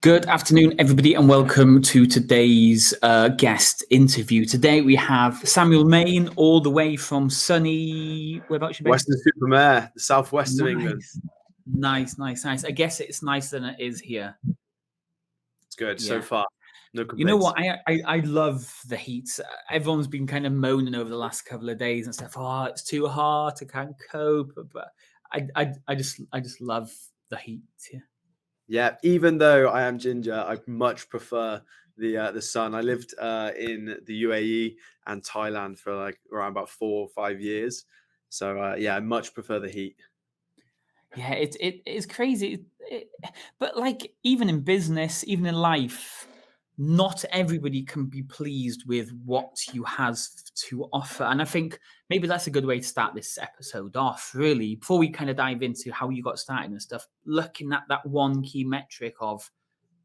Good afternoon, everybody, and welcome to today's guest interview. Today we have Samuel Main, all the way from sunny, whereabouts you based? Western-super-Mare, the southwest of England. Nice. I guess it's nicer than it is here. It's good so Yeah. far. No You know complaints. what? I love the heat. Everyone's been kind of moaning over the last couple of days and stuff. Oh, it's too hot. I can't cope. But I just love the heat. Yeah. Yeah, even though I am ginger, I much prefer the sun. I lived in the UAE and Thailand for like around about 4 or 5 years. So yeah, I much prefer the heat. Yeah, it's crazy. But like even in business, even in life, not everybody can be pleased with what you has to offer. And I think maybe that's a good way to start this episode off, really, before we kind of dive into how you got started and stuff, looking at that one key metric of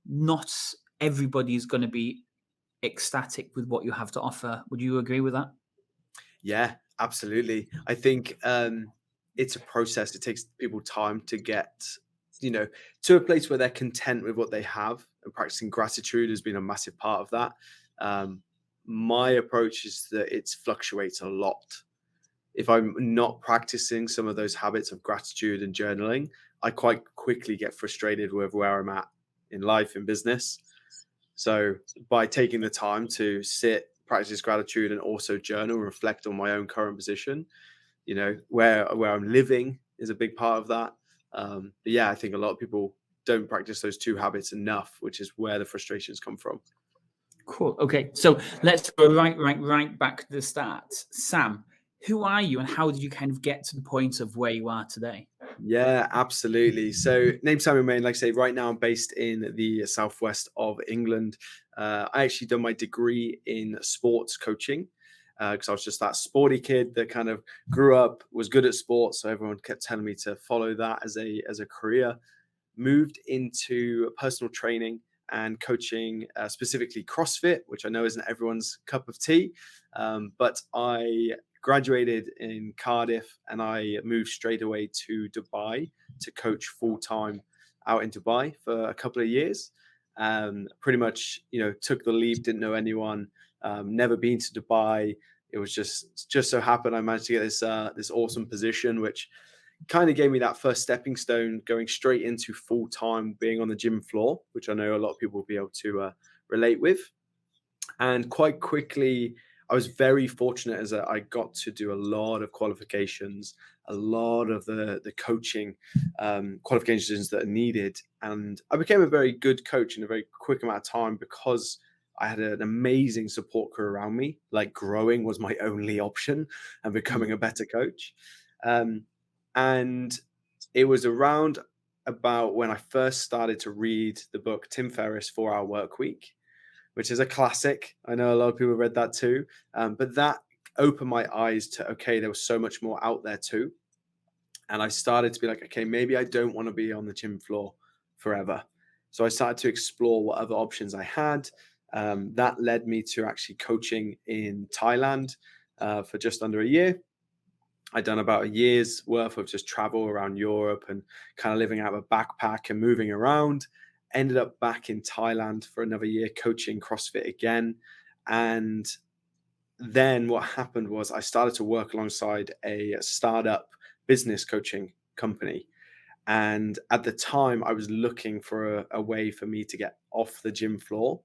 not everybody is going to be ecstatic with what you have to offer. Would you agree with that? Yeah, absolutely. I think it's a process. It takes people time to get, to a place where they're content with what they have, and practicing gratitude has been a massive part of that. Um, my approach is that it fluctuates a lot. If I'm not practicing some of those habits of gratitude and journaling, I quite quickly get frustrated with where I'm at in life, in business. So by taking the time to sit, practice gratitude, and also journal, reflect on my own current position, where I'm living is a big part of that. But yeah, I think a lot of people don't practice those two habits enough, which is where the frustrations come from. Cool. Okay, so let's go right back to the start. Sam, who are you, and how did you kind of get to the point of where you are today? Yeah, absolutely. So, name Samuel Main. Like I say, right now I'm based in the southwest of England. I actually done my degree in sports coaching because I was just that sporty kid that kind of grew up, was good at sports. So everyone kept telling me to follow that as a career. Moved into personal training and coaching, specifically CrossFit, which I know isn't everyone's cup of tea. But I graduated in Cardiff and I moved straight away to Dubai to coach full time out in Dubai for a couple of years. Pretty much, took the leap, didn't know anyone, never been to Dubai. It was just so happened I managed to get this awesome position, which kind of gave me that first stepping stone going straight into full time being on the gym floor, which I know a lot of people will be able to relate with. And quite quickly, I was very fortunate as I got to do a lot of qualifications, a lot of the coaching qualifications that are needed. And I became a very good coach in a very quick amount of time because I had an amazing support crew around me. Like growing was my only option and becoming a better coach. Um, and it was around about when I first started to read the book Tim Ferriss' 4 Hour Work Week, which is a classic. I know a lot of people read that too. But that opened my eyes to, okay, there was so much more out there too. And I started to be like, okay, maybe I don't want to be on the gym floor forever. So I started to explore what other options I had. That led me to actually coaching in Thailand for just under a year. I'd done about a year's worth of just travel around Europe and kind of living out of a backpack and moving around. Ended up back in Thailand for another year coaching CrossFit again. And then what happened was I started to work alongside a startup business coaching company. And at the time, I was looking for a way for me to get off the gym floor.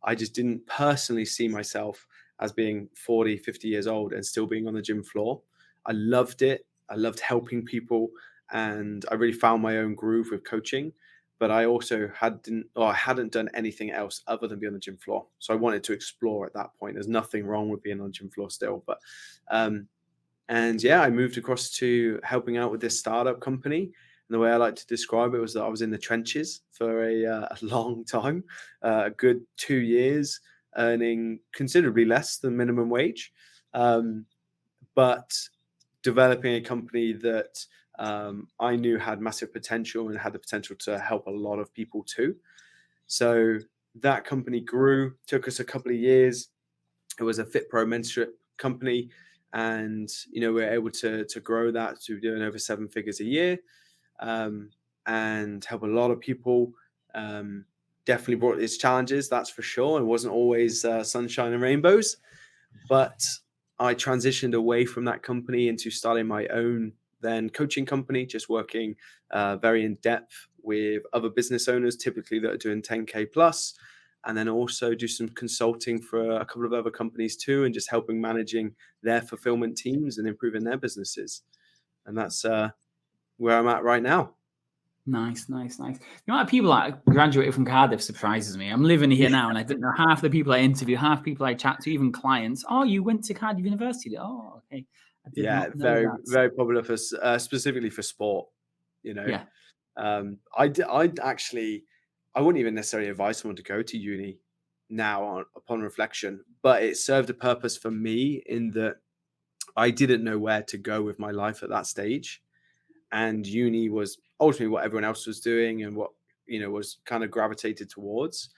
I just didn't personally see myself as being 40, 50 years old and still being on the gym floor. I loved it. I loved helping people. And I really found my own groove with coaching. But I also hadn't done anything else other than be on the gym floor. So I wanted to explore at that point. There's nothing wrong with being on the gym floor still. Um, and yeah, I moved across to helping out with this startup company. And the way I like to describe it was that I was in the trenches for a long time, a good 2 years, earning considerably less than minimum wage, but developing a company that I knew had massive potential and had the potential to help a lot of people too. So that company grew, took us a couple of years. It was a Fit Pro mentorship company. And, we were able to grow that to doing over 7 figures a year and help a lot of people. definitely brought its challenges, that's for sure. It wasn't always sunshine and rainbows, but I transitioned away from that company into starting my own then coaching company, just working very in depth with other business owners, typically that are doing 10K plus, and then also do some consulting for a couple of other companies too, and just helping managing their fulfillment teams and improving their businesses. And that's where I'm at right now. Nice, nice, nice. The amount of people that graduated from Cardiff surprises me. I'm living here now, and I didn't know half the people I interview, half people I chat to, even clients. Oh, you went to Cardiff University? Oh, okay. I did Yeah, not know very, that. very popular for specifically for sport. You know, Yeah. I'd actually, I wouldn't even necessarily advise someone to go to uni now upon reflection, but it served a purpose for me in that I didn't know where to go with my life at that stage, and uni was ultimately what everyone else was doing and what was kind of gravitated towards.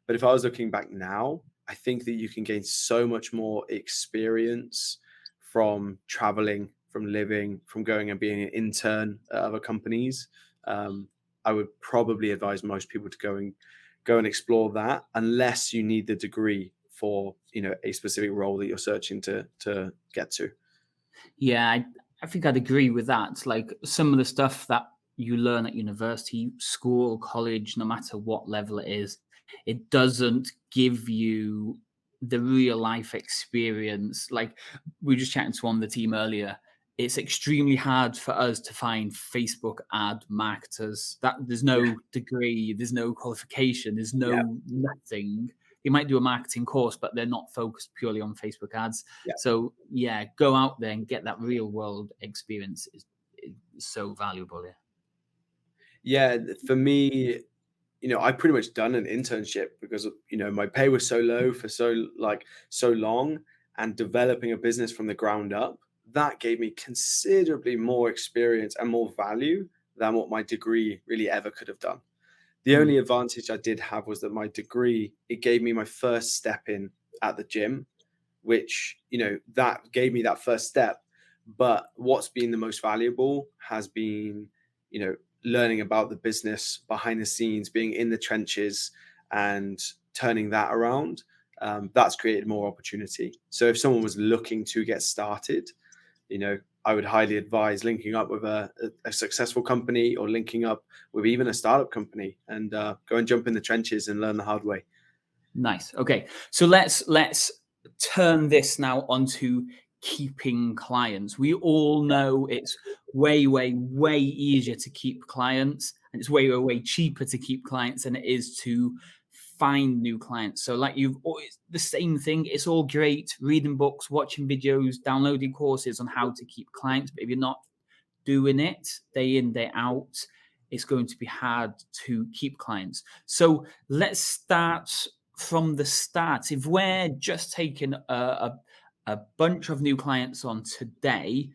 But if I was looking back now, I think that you can gain so much more experience from traveling, from living, from going and being an intern at other companies. um, I would probably advise most people to go and explore that, unless you need the degree for a specific role that you're searching to get to. Yeah, I think I'd agree with that. Like some of the stuff that you learn at university, school, college, no matter what level it is, it doesn't give you the real life experience. Like we were just chatting to one of the team earlier. It's extremely hard for us to find Facebook ad marketers. That there's Yeah, no degree, there's no qualification, there's yeah, no nothing. You might do a marketing course, but they're not focused purely on Facebook ads. yeah. So yeah, go out there and get that real world experience is so valuable. Yeah. Yeah, for me, I pretty much done an internship because my pay was so low for so long, and developing a business from the ground up, that gave me considerably more experience and more value than what my degree really ever could have done. The Mm. only advantage I did have was that my degree, it gave me my first step in at the gym, which that gave me that first step. But what's been the most valuable has been learning about the business behind the scenes, being in the trenches and turning that around. That's created more opportunity. So if someone was looking to get started, I would highly advise linking up with a successful company, or linking up with even a startup company, and go and jump in the trenches and learn the hard way. Nice. Okay. So let's turn this now onto keeping clients. We all know it's way, way, way easier to keep clients, and it's way, way, way cheaper to keep clients than it is to find new clients. So, like you've always the same thing. It's all great reading books, watching videos, downloading courses on how to keep clients, but if you're not doing it day in, day out, it's going to be hard to keep clients. So let's start from the start. If we're just taking a bunch of new clients on today,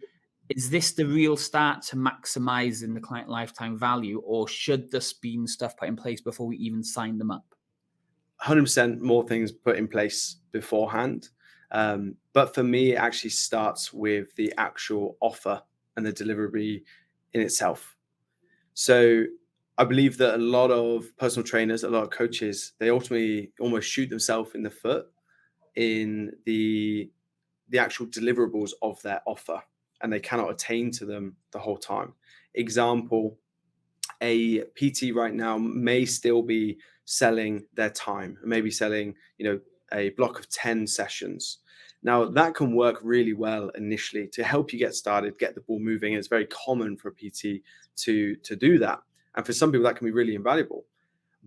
is this the real start to maximizing the client lifetime value, or should this be stuff put in place before we even sign them up? 100% more things put in place beforehand. But for me, it actually starts with the actual offer and the delivery in itself. So I believe that a lot of personal trainers, a lot of coaches, they ultimately almost shoot themselves in the foot in the actual deliverables of their offer, and they cannot attain to them the whole time. Example, a PT right now may still be selling their time, maybe selling, a block of 10 sessions. Now, that can work really well initially to help you get started, get the ball moving. It's very common for a PT to do that. And for some people, that can be really invaluable.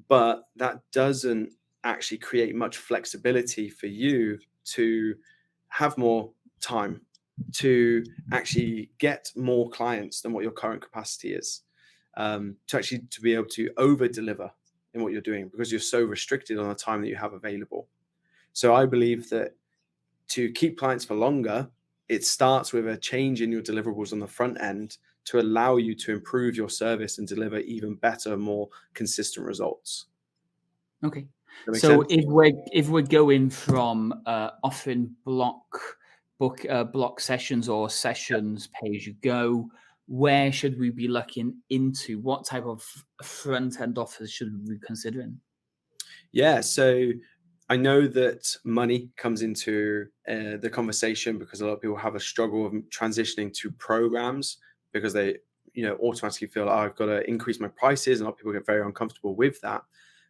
But that doesn't actually create much flexibility for you to have more time to actually get more clients than what your current capacity is, to actually to be able to over deliver in what you're doing, because you're so restricted on the time that you have available. So I believe that to keep clients for longer, it starts with a change in your deliverables on the front end to allow you to improve your service and deliver even better, more consistent results. Okay. That makes So sense? if we're going from offering block sessions or sessions pay as you go, where should we be looking into? What type of front end offers should we be considering? Yeah, so I know that money comes into the conversation because a lot of people have a struggle of transitioning to programs because they, automatically feel, oh, I've got to increase my prices, and a lot of people get very uncomfortable with that.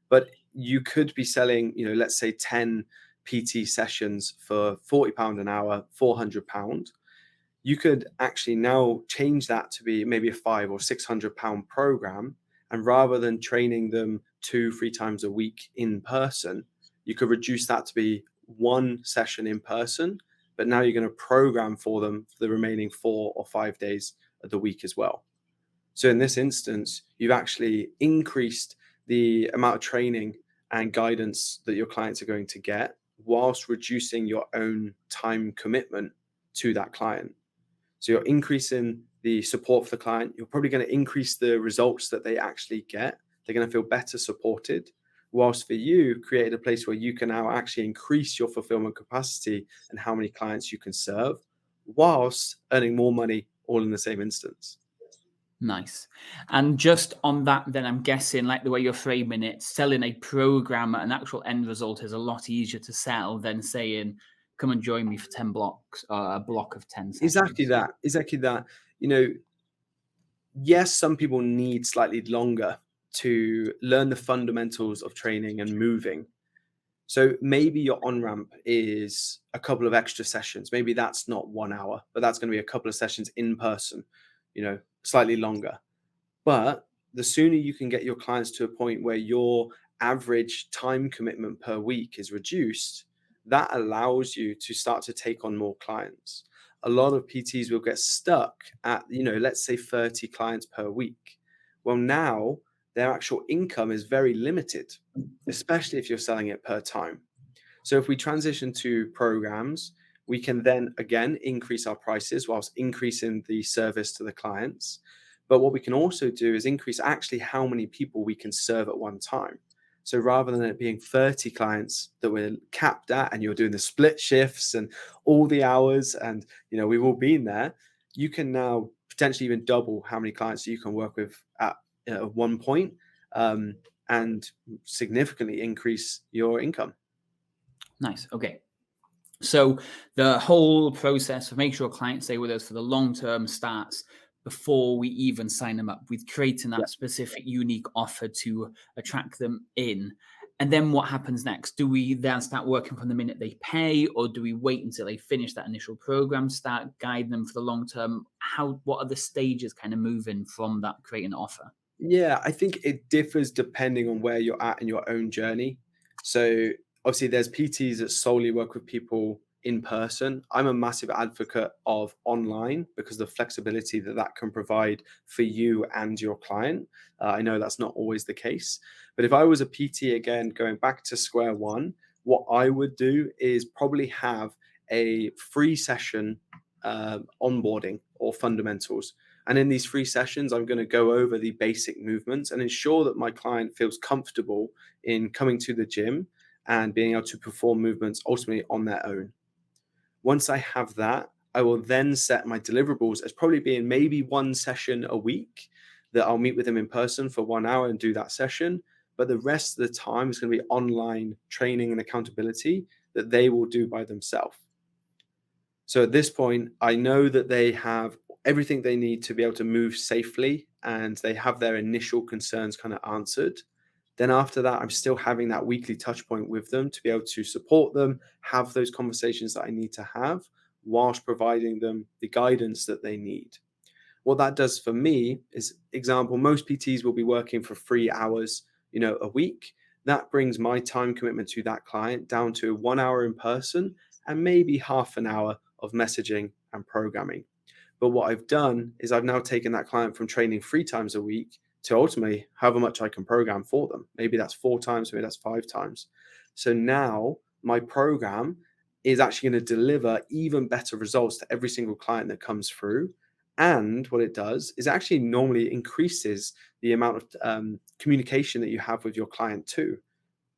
But you could be selling, let's say 10 PT sessions for £40 an hour, £400. You could actually now change that to be maybe a £500 or £600 program. And rather than training them 2, 3 times a week in person, you could reduce that to be one session in person. But now you're going to program for them for the remaining 4 or 5 days of the week as well. So in this instance, you've actually increased the amount of training and guidance that your clients are going to get whilst reducing your own time commitment to that client. So you're increasing the support for the client. You're probably going to increase the results that they actually get. They're going to feel better supported. Whilst for you, created a place where you can now actually increase your fulfillment capacity and how many clients you can serve, whilst earning more money all in the same instance. Nice. And just on that, then I'm guessing, like the way you're framing it, selling a program at an actual end result is a lot easier to sell than saying, come and join me for 10 blocks or a block of 10 Exactly sessions. that. Exactly that. You know, yes, some people need slightly longer to learn the fundamentals of training and moving. So maybe your on ramp is a couple of extra sessions. Maybe that's not 1 hour, but that's going to be a couple of sessions in person, slightly longer. But the sooner you can get your clients to a point where your average time commitment per week is reduced, that allows you to start to take on more clients. A lot of PTs will get stuck at, let's say 30 clients per week. Well, now their actual income is very limited, especially if you're selling it per time. So if we transition to programs, we can then again increase our prices whilst increasing the service to the clients. But what we can also do is increase actually how many people we can serve at one time. So rather than it being 30 clients that we're capped at and you're doing the split shifts and all the hours and we've all been there, you can now potentially even double how many clients you can work with at one point, and significantly increase your income. Nice. Okay. So the whole process of making sure clients stay with us for the long term starts before we even sign them up with creating Yeah. that specific unique offer to attract them in. And then what happens next? Do we then start working from the minute they pay, or do we wait until they finish that initial program, start guiding them for the long term? What are the stages kind of moving from that creating an offer? Yeah, I think it differs depending on where you're at in your own journey. So obviously there's PTs that solely work with people in person. I'm a massive advocate of online because the flexibility that that can provide for you and your client. I know that's not always the case, but if I was a PT again, going back to square one, what I would do is probably have a free session onboarding or fundamentals. And in these free sessions, I'm going to go over the basic movements and ensure that my client feels comfortable in coming to the gym and being able to perform movements ultimately on their own. Once I have that, I will then set my deliverables as probably being maybe one session a week that I'll meet with them in person for 1 hour and do that session. But the rest of the time is going to be online training and accountability that they will do by themselves. So at this point, I know that they have everything they need to be able to move safely and they have their initial concerns kind of answered. Then after that, I'm still having that weekly touch point with them to be able to support them, have those conversations that I need to have whilst providing them the guidance that they need. What that does for me is, example, most PTs will be working for 3 hours, a week. That brings my time commitment to that client down to 1 hour in person and maybe half an hour of messaging and programming. But what I've done is I've now taken that client from training 3 times a week to ultimately however much I can program for them. Maybe that's 4 times, maybe that's 5 times. So now my program is actually going to deliver even better results to every single client that comes through. And what it does is actually normally increases the amount of communication that you have with your client too.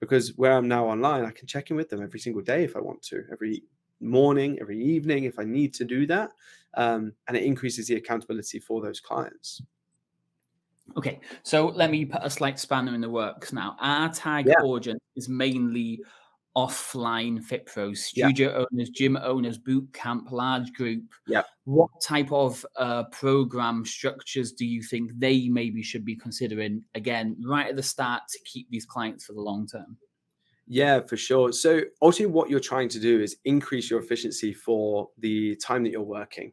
Because where I'm now online, I can check in with them every single day if I want to, every morning, every evening if I need to do that. And it increases the accountability for those clients. Okay, so let me put a slight spanner in the works now. Our target Yeah, audience is mainly offline fit pros, yeah, studio owners, gym owners, boot camp, large group. yeah. What type of program structures do you think they maybe should be considering again right at the start to keep these clients for the long term? Yeah, for sure. So ultimately what you're trying to do is increase your efficiency for the time that you're working.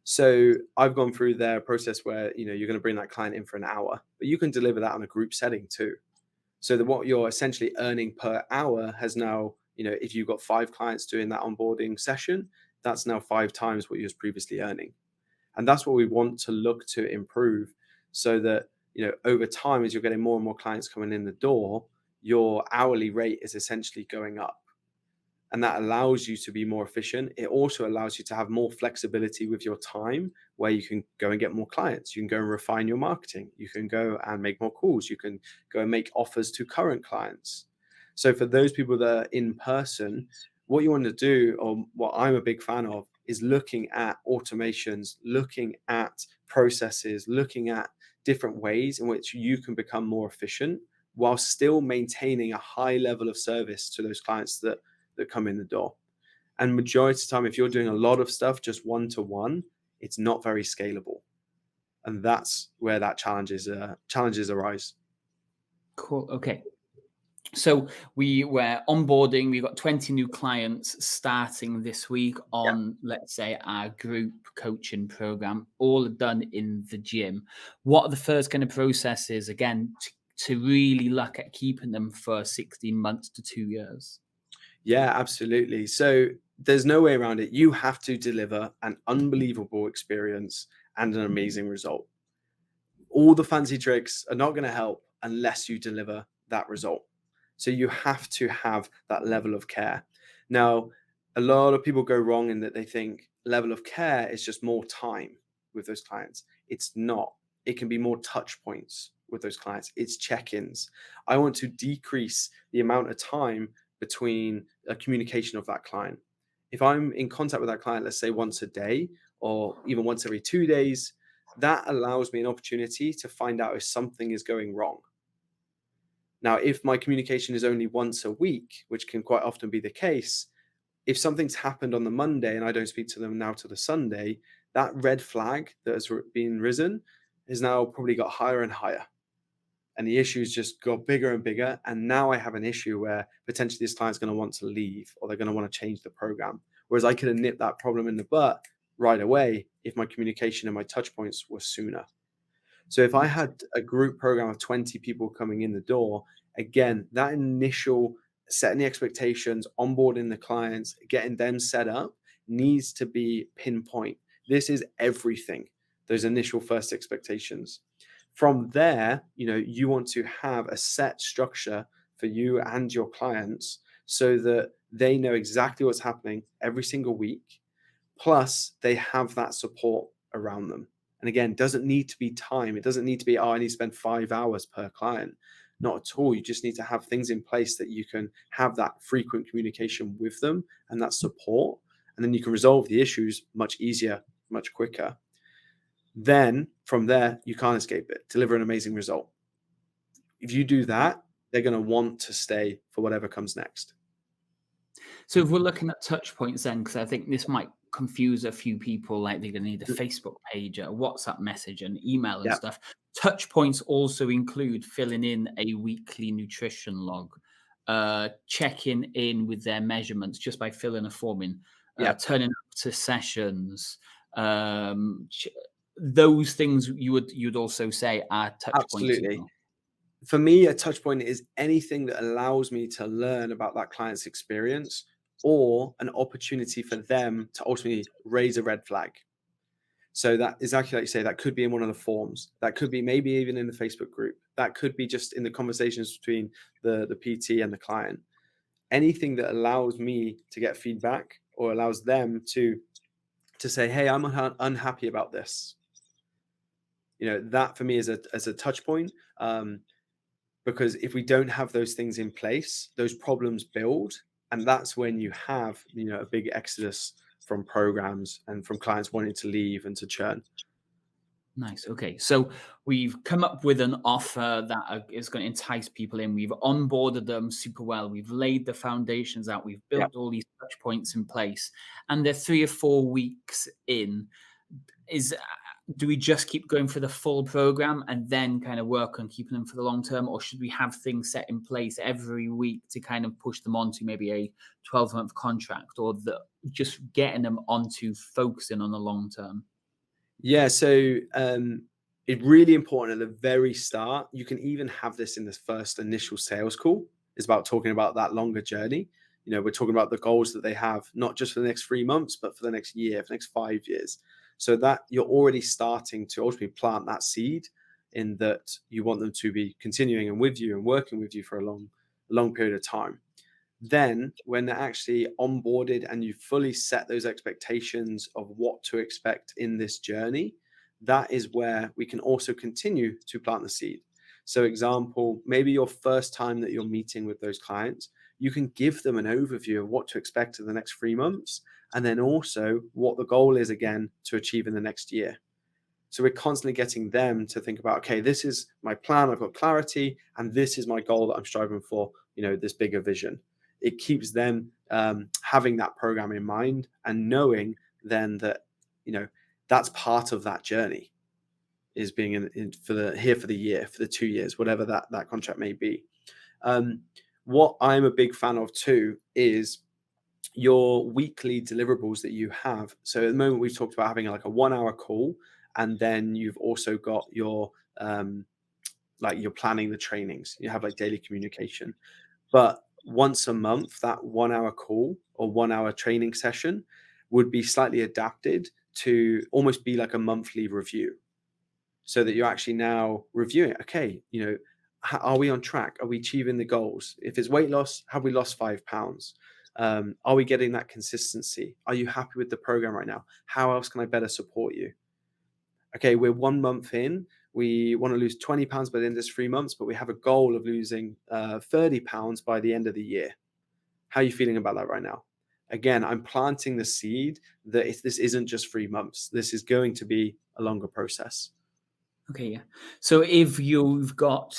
So I've gone through their process where, you're going to bring that client in for an hour, but you can deliver that on a group setting too. So that what you're essentially earning per hour has now, if you've got 5 clients doing that onboarding session, that's now 5 times what you was previously earning. And that's what we want to look to improve, so that, over time, as you're getting more and more clients coming in the door, your hourly rate is essentially going up, and that allows you to be more efficient. It also allows you to have more flexibility with your time, where you can go and get more clients. You can go and refine your marketing. You can go and make more calls. You can go and make offers to current clients. So for those people that are in person, what you want to do, or what I'm a big fan of, is looking at automations, looking at processes, looking at different ways in which you can become more efficient while still maintaining a high level of service to those clients that come in the door. And majority of the time, if you're doing a lot of stuff just one to one, it's not very scalable, and that's where that challenges arise. Cool. Okay. So we were onboarding, we've got 20 new clients starting this week Yeah, on, let's say, our group coaching program, all done in the gym. What are the first kind of processes, again, to really look at keeping them for 16 months to 2 years? yeah, absolutely. So there's no way around it. You have to deliver an unbelievable experience and an amazing result. All the fancy tricks are not going to help unless you deliver that result. So you have to have that level of care. Now, a lot of people go wrong in that they think level of care is just more time with those clients. It's not. It can be more touch points with those clients. It's check-ins. I want to decrease the amount of time between a communication of that client. If I'm in contact with that client, let's say once a day or even once every 2 days, that allows me an opportunity to find out if something is going wrong. Now, if my communication is only once a week, which can quite often be the case, if something's happened on the Monday and I don't speak to them now to the Sunday, that red flag that has been risen has now probably got higher and higher. And the issues just got bigger and bigger. And now I have an issue where potentially this client's going to want to leave, or they're going to want to change the program. Whereas I could have nipped that problem in the butt right away if my communication and my touch points were sooner. So if I Yes. had a group program of 20 people coming in the door, again, that initial setting the expectations, onboarding the clients, getting them set up needs to be pinpoint. This is everything, those initial first expectations. From there, you want to have a set structure for you and your clients so that they know exactly what's happening every single week. Plus, they have that support around them. And again, doesn't need to be time. It doesn't need to be, oh, I need to spend 5 hours per client. Not at all. You just need to have things in place that you can have that frequent communication with them and that support. And then you can resolve the issues much easier, much quicker. Then from there, you can't escape it. Deliver an amazing result. If you do that, they're going to want to stay for whatever comes next. So if we're looking at touch points then, because I think this might confuse a few people, like they're going to need a Mm, Facebook page, a WhatsApp message, and email and yeah, stuff. Touch points also include filling in a weekly nutrition log, checking in with their measurements just by filling a form in, yeah, turning up to sessions. Those things you'd also say are touch points as absolutely. well. For me, a touch point is anything that allows me to learn about that client's experience or an opportunity for them to ultimately raise a red flag. So that is exactly like you say, that could be in one of the forms. That could be maybe even in the Facebook group. That could be just in the conversations between the PT and the client. Anything that allows me to get feedback or allows them to say, hey, I'm unhappy about this. That for me is a touch point. Because if we don't have those things in place, those problems build, and that's when you have a big exodus from programs and from clients wanting to leave and to churn. Nice. Okay. So we've come up with an offer that is going to entice people in. We've onboarded them super well. We've laid the foundations out. We've Yeah. built all these touch points in place. And they're 3 or 4 weeks in. Is Do we just keep going for the full program and then kind of work on keeping them for the long term, or should we have things set in place every week to kind of push them onto maybe a 12-month contract, or just getting them onto focusing on the long term? Yeah, so it's really important at the very start. You can even have this in the first initial sales call. It's about talking about that longer journey. We're talking about the goals that they have, not just for the next 3 months, but for the next year, for the next 5 years. So that you're already starting to ultimately plant that seed in that you want them to be continuing and with you and working with you for a long period of time. Then, when they're actually onboarded and you fully set those expectations of what to expect in this journey, that is where we can also continue to plant the seed. So, example, maybe your first time that you're meeting with those clients, you can give them an overview of what to expect in the next 3 months, and then also what the goal is again to achieve in the next year. So we're constantly getting them to think about, okay, this is my plan, I've got clarity, and this is my goal that I'm striving for, this bigger vision. It keeps them having that program in mind and knowing then that, that's part of that journey is being for the year, for the 2 years, whatever that contract may be. What I'm a big fan of too is your weekly deliverables that you have. So at the moment we've talked about having like a 1 hour call, and then you've also got your like you're planning the trainings. You have like daily communication. But once a month, that 1 hour call or 1 hour training session would be slightly adapted to almost be like a monthly review, so that you're actually now reviewing, okay, are we on track? Are we achieving the goals? If it's weight loss, have we lost 5 pounds? Are we getting that consistency? Are you happy with the program right now? How else can I better support you? Okay, we're 1 month in. We want to lose 20 pounds by the end of this 3 months, but we have a goal of losing 30 pounds by the end of the year. How are you feeling about that right now? Again, I'm planting the seed that this isn't just 3 months. This is going to be a longer process. Okay, yeah. So if you've got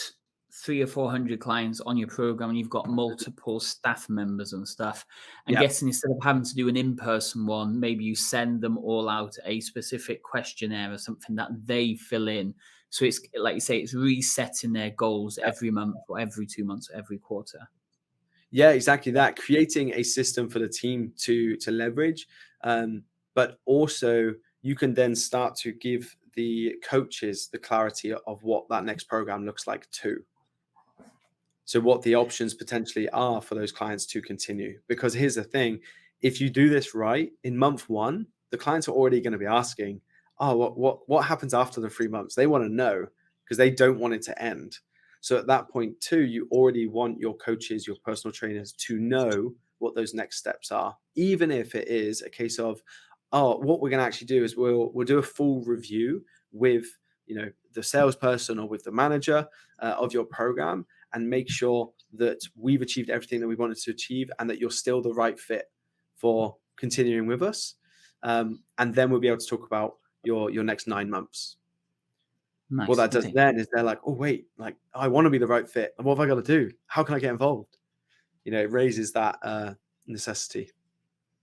300 or 400 clients on your program and you've got multiple staff members and stuff, I'm Yeah. guessing instead of having to do an in-person one, maybe you send them all out a specific questionnaire or something that they fill in. So it's like you say, it's resetting their goals every month or every 2 months or every quarter. Yeah, exactly that. Creating a system for the team to leverage, but also you can then start to give the coaches the clarity of what that next program looks like too. So what the options potentially are for those clients to continue. Because here's the thing, if you do this right, in month one, the clients are already going to be asking, oh, what happens after the 3 months? They want to know because they don't want it to end. So at that point too, you already want your coaches, your personal trainers to know what those next steps are, even if it is a case of, oh, what we're going to actually do is we'll do a full review with the salesperson or with the manager of your program, and make sure that we've achieved everything that we wanted to achieve and that you're still the right fit for continuing with us. And then we'll be able to talk about your next 9 months. What Nice. that does Okay. then is they're like, oh, wait, like I want to be the right fit. And what have I got to do? How can I get involved? It raises that necessity.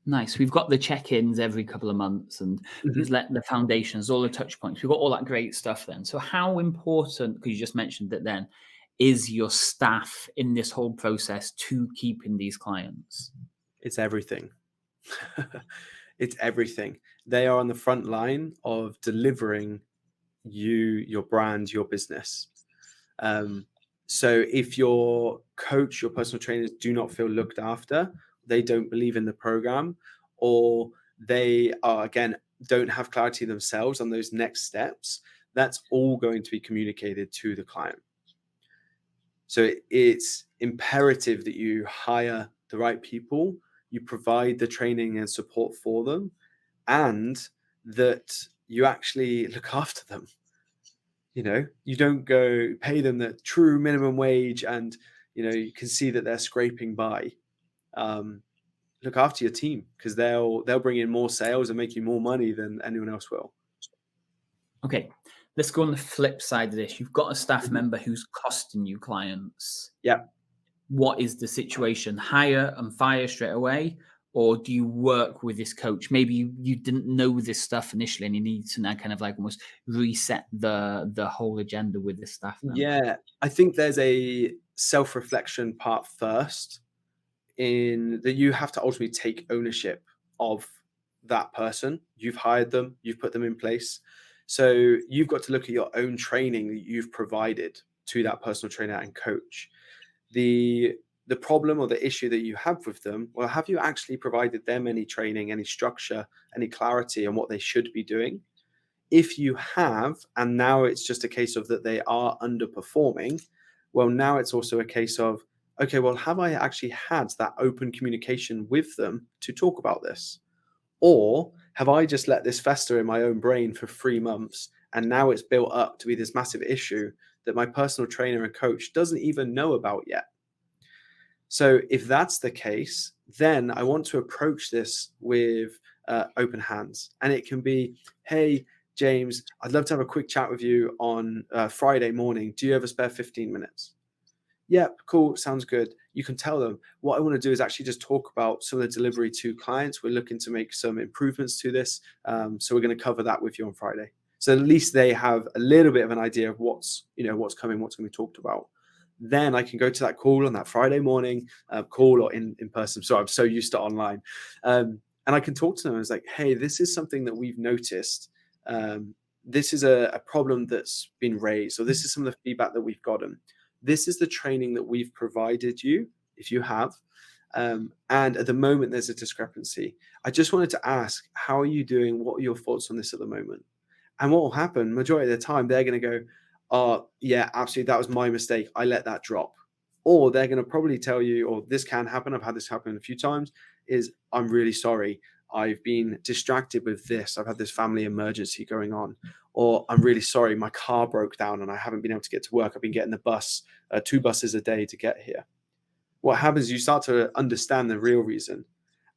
Nice. We've got the check-ins every couple of months, and we've Mhm. let the foundations, all the touch points. We've got all that great stuff then. So how important, because you just mentioned that then, is your staff in this whole process to keeping these clients? It's everything. It's everything. They are on the front line of delivering your brand, your business. Um, so if your coach, your personal trainers do not feel looked after, they don't believe in the program, or they are, again, don't have clarity themselves on those next steps, that's all going to be communicated to the client. So it's imperative that you hire the right people, you provide the training and support for them, and that you actually look after them. You don't go pay them the true minimum wage, and you can see that they're scraping by. Um, Look after your team, because they'll bring in more sales and make you more money than anyone else will. Okay. let's go on the flip side of this. You've got a staff Mhm. member who's costing you clients. Yeah. What is the situation? Hire and fire straight away, or do you work with this coach? Maybe you didn't know this stuff initially, and you need to now kind of like almost reset the whole agenda with this staff member. Yeah. I think there's a self-reflection part first, in that you have to ultimately take ownership of that person. You've hired them, you've put them in place. So you've got to look at your own training that you've provided to that personal trainer and coach. The the problem or the issue that you have with them, well, have you actually provided them any training, any structure, any clarity on what they should be doing? If you have, and now it's just a case of that they are underperforming, well, now it's also a case of, okay, well, have I actually had that open communication with them to talk about this? Or have I just let this fester in my own brain for 3 months and now it's built up to be this massive issue that my personal trainer and coach doesn't even know about yet? So if that's the case, then I want to approach this with open hands. And it can be, hey, James, I'd love to have a quick chat with you on Friday morning. Do you have a spare 15 minutes? Yep, cool, sounds good. You can tell them what I want to do is actually just talk about some of the delivery to clients. We're looking to make some improvements to this. So we're going to cover that with you on Friday. So at least they have a little bit of an idea of what's coming, what's going to be talked about. Then I can go to that call on that Friday morning, call or in person. So I'm so used to online. And I can talk to them. It's like, hey, this is something that we've noticed. This is a problem that's been raised, or this is some of the feedback that we've gotten. This is the training that we've provided you, if you have. And at the moment, there's a discrepancy. I just wanted to ask, how are you doing? What are your thoughts on this at the moment? And what will happen, majority of the time, they're going to go, oh, yeah, absolutely, that was my mistake. I let that drop. Or they're going to probably tell you, or this can happen, I've had this happen a few times, is I'm really sorry. I've been distracted with this. I've had this family emergency going on. Or I'm really sorry, my car broke down and I haven't been able to get to work. I've been getting the bus, 2 buses a day to get here. What happens is you start to understand the real reason.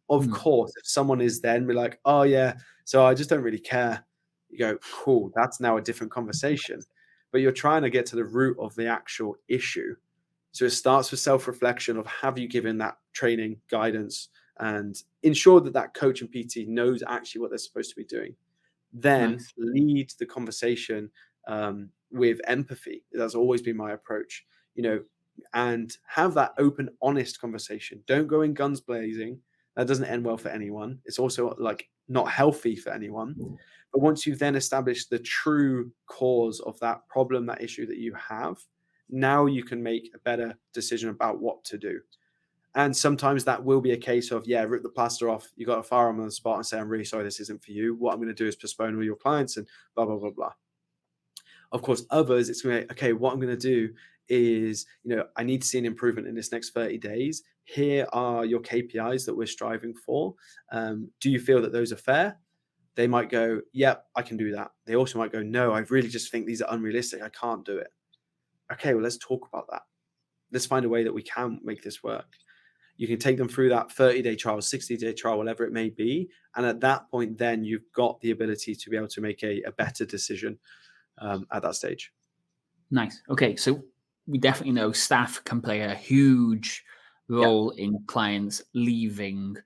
Of Hmm, course, if someone is then be like, oh yeah, so I just don't really care. You go, cool, that's now a different conversation. But you're trying to get to the root of the actual issue. So it starts with self-reflection of, have you given that training, guidance, and ensure that that coach and PT knows actually what they're supposed to be doing. Then nice. lead the conversation with empathy. That's always been my approach, you know, and have that open, honest conversation. Don't go in guns blazing. That doesn't end well for anyone. It's also like not healthy for anyone. But once you've then established the true cause of that problem, that issue that you have, now you can make a better decision about what to do. And sometimes that will be a case of, yeah, rip the plaster off. You got a firearm on the spot and say, I'm really sorry, this isn't for you. What I'm going to do is postpone all your clients and blah, blah, blah, blah. Of course, others, it's going to be, okay, what I'm going to do is, I need to see an improvement in this next 30 days. Here are your KPIs that we're striving for. Do you feel that those are fair? They might go, yep, I can do that. They also might go, no, I really just think these are unrealistic. I can't do it. Okay, well, let's talk about that. Let's find a way that we can make this work. You can take them through that 30-day trial, 60-day trial, whatever it may be. And at that point, then you've got the ability to be able to make a better decision at that stage. Nice. Okay, so we definitely know staff can play a huge Yeah. role in clients leaving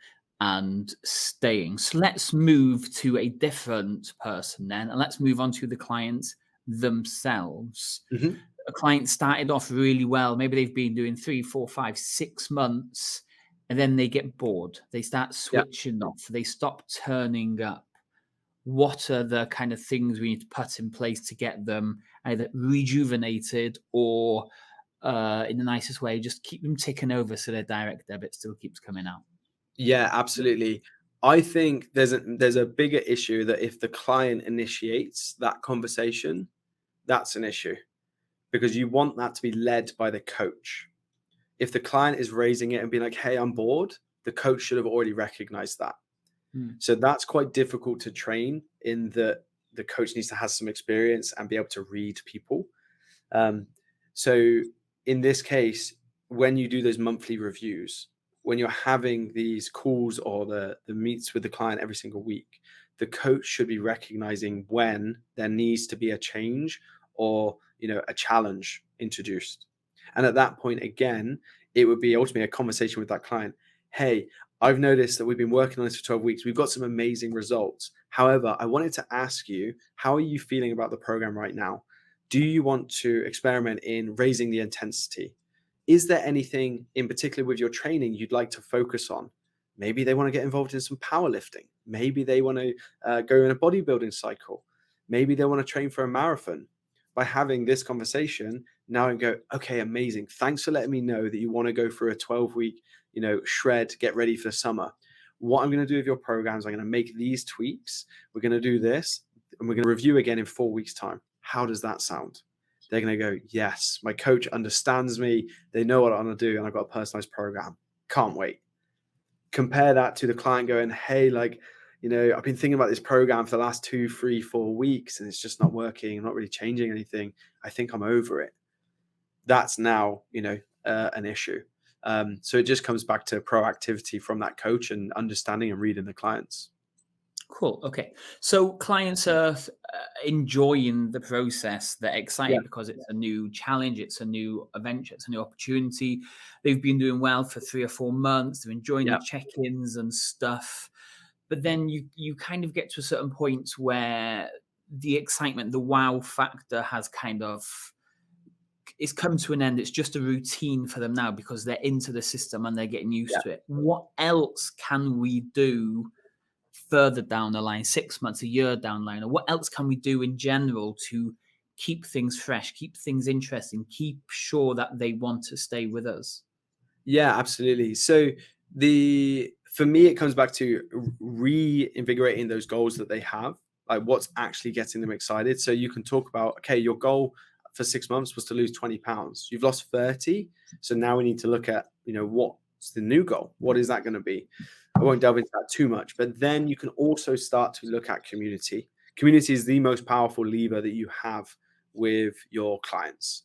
and staying. So let's move to a different person then, and let's move on to the clients themselves. Mhm. A client started off really well. Maybe they've been doing 3, 4, 5, 6 months, and then they get bored. They start Yeah. switching off. They stop turning up. What are the kind of things we need to put in place to get them either rejuvenated or, in the nicest way, just keep them ticking over so their direct debit still keeps coming out? Yeah, absolutely. I think there's a bigger issue that if the client initiates that conversation, that's an issue, because you want that to be led by the coach. If the client is raising it and being like, "Hey, I'm bored," the coach should have already recognized that. Mm, So that's quite difficult to train, in that the coach needs to have some experience and be able to read people. Um, so in this case, when you do those monthly reviews, when you're having these calls or the meets with the client every single week, the coach should be recognizing when there needs to be a change or, a challenge introduced. And at that point, again, it would be ultimately a conversation with that client. Hey, I've noticed that we've been working on this for 12 weeks. We've got some amazing results. However, I wanted to ask you, how are you feeling about the program right now? Do you want to experiment in raising the intensity? Is there anything in particular with your training you'd like to focus on? Maybe they want to get involved in some powerlifting. Maybe they want to go in a bodybuilding cycle. Maybe they want to train for a marathon. By having this conversation, now I go, okay, amazing. Thanks for letting me know that you want to go through a 12-week, shred, get ready for summer. What I'm going to do with your programs, I'm going to make these tweaks. We're going to do this, and we're going to review again in 4 weeks' time. How does that sound? They're going to go, yes, my coach understands me. They know what I want to do, and I've got a personalized program. Can't wait. Compare that to the client going, hey, I've been thinking about this program for the last 2, 3, 4 weeks, and it's just not working. I'm not really changing anything. I think I'm over it. That's now, an issue. So it just comes back to proactivity from that coach and understanding and reading the clients. Cool. Okay. So clients are enjoying the process. They're Yeah. excited because it's a new challenge, it's a new adventure, it's a new opportunity. They've been doing well for 3 or 4 months. They're enjoying the Yeah. check-ins and stuff. But then you kind of get to a certain point where the excitement, the wow factor has kind of it's come to an end. It's just a routine for them now because they're into the system and they're getting used Yeah. to it. What else can we do further down the line, 6 months, a year down the line? Or what else can we do in general to keep things fresh, keep things interesting, keep sure that they want to stay with us? Yeah, absolutely. So for me, it comes back to reinvigorating those goals that they have, like what's actually getting them excited. So you can talk about, okay, your goal for 6 months was to lose 20 pounds. You've lost 30. So now we need to look at, what's the new goal? What is that going to be? I won't delve into that too much, but then you can also start to look at community. Community is the most powerful lever that you have with your clients.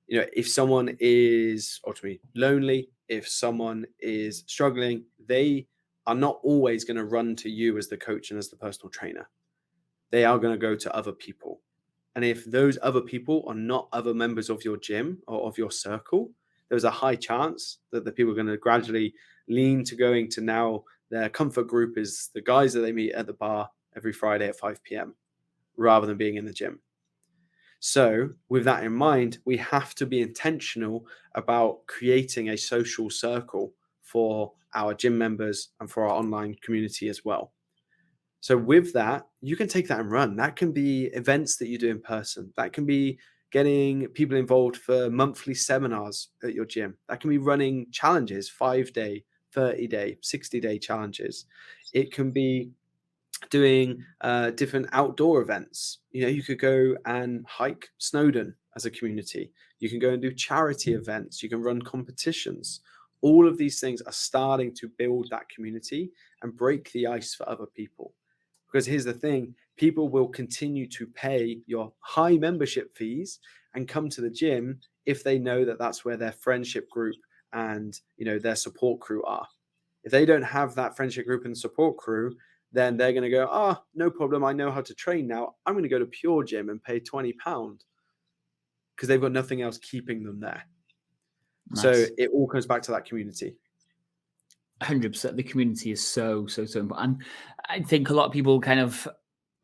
If someone is ultimately lonely, if someone is struggling, they are not always going to run to you as the coach and as the personal trainer. They are going to go to other people. And if those other people are not other members of your gym or of your circle, there's a high chance that the people are going to gradually lean to going to now their comfort group is the guys that they meet at the bar every Friday at 5 p.m. rather than being in the gym. So, with that in mind, we have to be intentional about creating a social circle for our gym members and for our online community as well. So, with that, you can take that and run. That can be events that you do in person. That can be getting people involved for monthly seminars at your gym. That can be running challenges, 5-day, 30-day, 60-day challenges. It can be doing different outdoor events. You could go and hike Snowdon as a community. You can go and do charity events. You can run competitions. All of these things are starting to build that community and break the ice for other people. Because here's the thing, people will continue to pay your high membership fees and come to the gym if they know that that's where their friendship group and their support crew are. If they don't have that friendship group and support crew, then they're going to go, no problem. I know how to train now. I'm going to go to Pure Gym and pay £20 because they've got nothing else keeping them there. So Nice. it all comes back to that community. 100%. The community is so important. And I think a lot of people kind of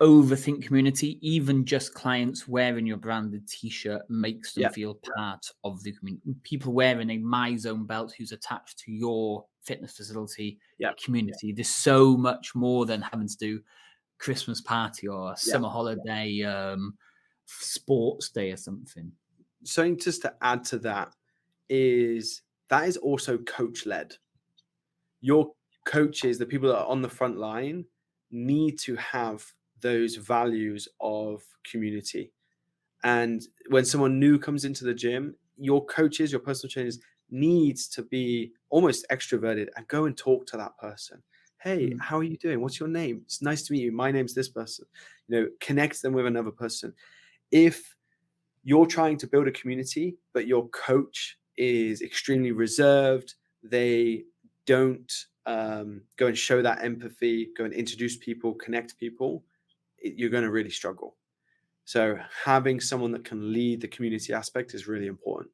overthink community. Even just clients wearing your branded t-shirt makes them Yeah. feel part of the community. People wearing a My Zone belt who's attached to your fitness facility Yeah. community. There's so much more than having to do Christmas party or a Yeah. summer holiday, sports day or something. Something just to add to that is also coach led. Your coaches, the people that are on the front line, need to have those values of community. And when someone new comes into the gym, your coaches, your personal trainers needs to be almost extroverted and go and talk to that person. Hey, how are you doing? What's your name? It's nice to meet you. My name's this person. Connect them with another person. If you're trying to build a community, but your coach is extremely reserved, they don't go and show that empathy, go and introduce people, connect people, you're going to really struggle. So having someone that can lead the community aspect is really important.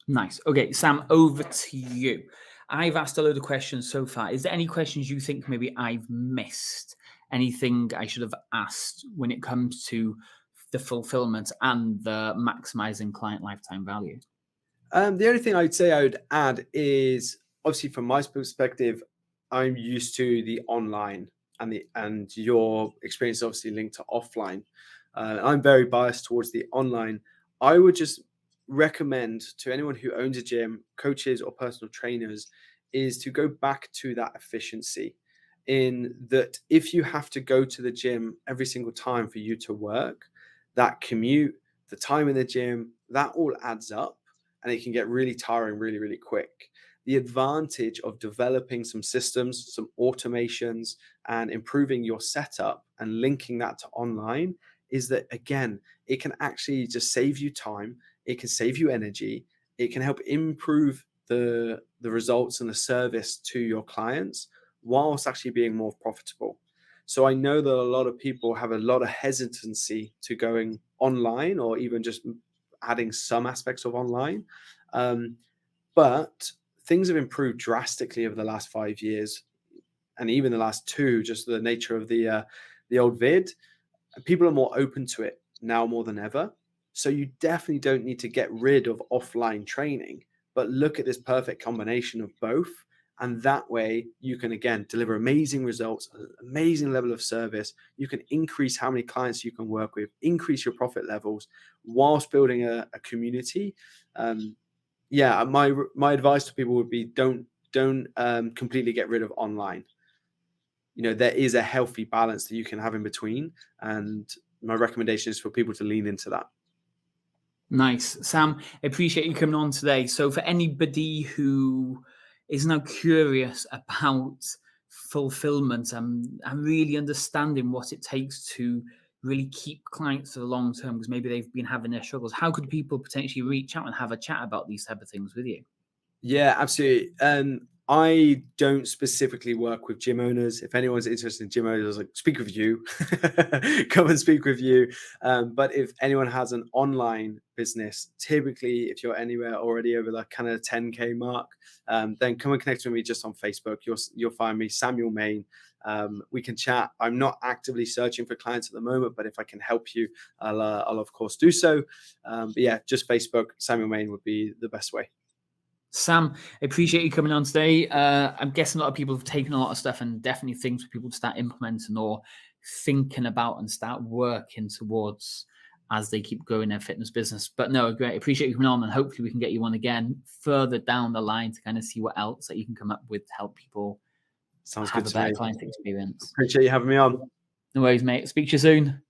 Nice. Okay, Sam, over to you. I've asked a load of questions so far. Is there any questions you think maybe I've missed? Anything I should have asked when it comes to the fulfillment and the maximizing client lifetime value? The only thing I'd say I would add is obviously from my perspective, I'm used to the online and your experience obviously linked to offline. I'm very biased towards the online. I would just recommend to anyone who owns a gym, coaches or personal trainers, is to go back to that efficiency. In that, if you have to go to the gym every single time for you to work, that commute, the time in the gym, that all adds up and it can get really tiring really, really quick. The advantage of developing some systems, some automations, and improving your setup and linking that to online is that, again, it can actually just save you time, it can save you energy, it can help improve the results and the service to your clients whilst actually being more profitable. So I know that a lot of people have a lot of hesitancy to going online or even just adding some aspects of online. Um, but things have improved drastically over the last 5 years and even the last two, just the nature of the old vid. People are more open to it now more than ever. So you definitely don't need to get rid of offline training, but look at this perfect combination of both. And that way you can, again, deliver amazing results, amazing level of service. You can increase how many clients you can work with, increase your profit levels whilst building a community. Yeah, my advice to people would be don't completely get rid of online. There is a healthy balance that you can have in between, and my recommendation is for people to lean into that. Nice. Sam, I appreciate you coming on today. So, for anybody who is now curious about fulfillment and really understanding what it takes to really keep clients for the long term, because maybe they've been having their struggles, how could people potentially reach out and have a chat about these type of things with you? Yeah, absolutely. I don't specifically work with gym owners. If anyone's interested in gym owners, like speak with you, come and speak with you. But if anyone has an online business, typically if you're anywhere already over the kind of 10K mark, then come and connect with me just on Facebook. You'll find me, Samuel Main. We can chat. I'm not actively searching for clients at the moment, but if I can help you, I'll of course do so. But yeah, just Facebook, Samuel Main would be the best way. Sam, I appreciate you coming on today. I'm guessing a lot of people have taken a lot of stuff and definitely things for people to start implementing or thinking about and start working towards as they keep growing their fitness business. But no, great. I appreciate you coming on, and hopefully we can get you on again further down the line to kind of see what else that you can come up with to help people Sounds have good a to better me. client experience. Appreciate you having me on. No worries, mate. Speak to you soon.